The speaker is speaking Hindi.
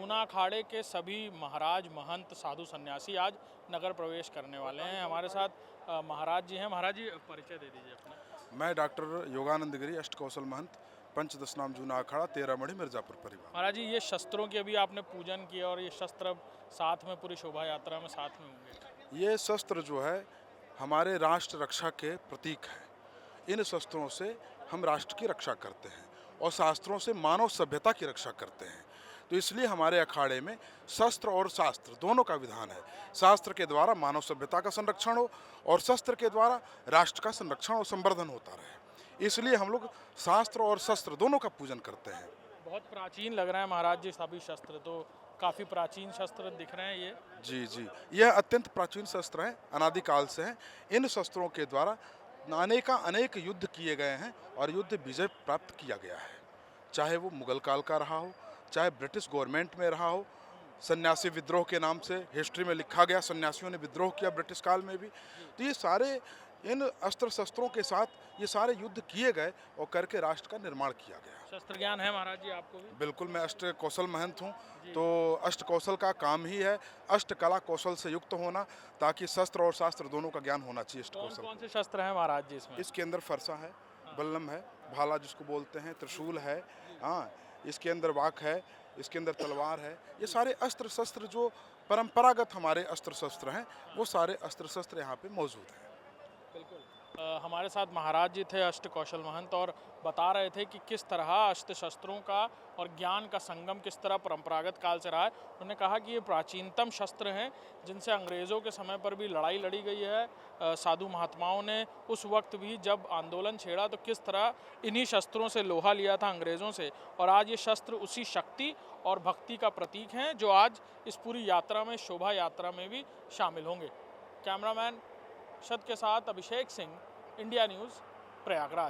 जूना अखाड़े के सभी महाराज, महंत, साधु, सन्यासी आज नगर प्रवेश करने वाले हैं। हमारे साथ महाराज जी हैं। महाराज जी, परिचय दे दीजिए अपना। मैं डॉक्टर योगानंद गिरी, अष्टकौशल महंत, पंचदश नाम जूना अखाड़ा, 13 मढ़ी, मिर्जापुर परिवार। महाराज जी, ये शस्त्रों की अभी आपने पूजन किया और ये शस्त्र साथ में पूरी शोभा यात्रा में साथ में होंगे। ये शस्त्र जो है हमारे राष्ट्र रक्षा के प्रतीक हैं। इन शस्त्रों से हम राष्ट्र की रक्षा करते हैं और शास्त्रों से मानव सभ्यता की रक्षा करते हैं। तो इसलिए हमारे अखाड़े में शस्त्र और शास्त्र दोनों का विधान है। शास्त्र के द्वारा मानव सभ्यता का संरक्षण हो और शस्त्र के द्वारा राष्ट्र का संरक्षण और संवर्धन होता रहे। इसलिए हम लोग शास्त्र और शस्त्र दोनों का पूजन करते हैं। बहुत प्राचीन लग रहा है महाराज जी सभी शस्त्र, तो काफ़ी प्राचीन शस्त्र दिख रहे हैं ये। जी जी, यह अत्यंत प्राचीन शस्त्र हैं, अनादिकाल से हैं। इन शस्त्रों के द्वारा अनेक युद्ध किए गए हैं और युद्ध विजय प्राप्त किया गया है। चाहे वो मुगल काल का रहा हो, चाहे ब्रिटिश गवर्नमेंट में रहा हो। सन्यासी विद्रोह के नाम से हिस्ट्री में लिखा गया, सन्यासियों ने विद्रोह किया ब्रिटिश काल में भी। तो ये सारे इन अस्त्र शस्त्रों के साथ ये सारे युद्ध किए गए और करके राष्ट्र का निर्माण किया गया। शस्त्र ज्ञान है महाराज जी आपको भी? बिल्कुल, मैं अष्ट कौशल महंत हूँ। तो अष्ट कौशल का काम ही है अष्ट कला कौशल से युक्त होना, ताकि शस्त्र और शास्त्र दोनों का ज्ञान होना चाहिए। अष्ट कौशल कौन से शस्त्र हैं महाराज जी इसमें? इसके अंदर फरसा है, बल्लम है, भाला जिसको बोलते हैं, त्रिशूल है, हाँ, इसके अंदर वाक है, इसके अंदर तलवार है। ये सारे अस्त्र शस्त्र जो परंपरागत हमारे अस्त्र शस्त्र हैं, वो सारे अस्त्र शस्त्र यहाँ पे मौजूद हैं। बिल्कुल। हमारे साथ महाराज जी थे अष्ट कौशल महंत, और बता रहे थे कि किस तरह अस्त्र शस्त्रों का और ज्ञान का संगम किस तरह परंपरागत काल से रहा है। उन्होंने कहा कि ये प्राचीनतम शस्त्र हैं जिनसे अंग्रेज़ों के समय पर भी लड़ाई लड़ी गई है। साधु महात्माओं ने उस वक्त भी जब आंदोलन छेड़ा तो किस तरह इन्हीं शस्त्रों से लोहा लिया था अंग्रेज़ों से, और आज ये शस्त्र उसी शक्ति और भक्ति का प्रतीक हैं जो आज इस पूरी यात्रा में, शोभा यात्रा में भी शामिल होंगे। कैमरामैन शत के साथ अभिषेक सिंह, इंडिया न्यूज़, प्रयागराज।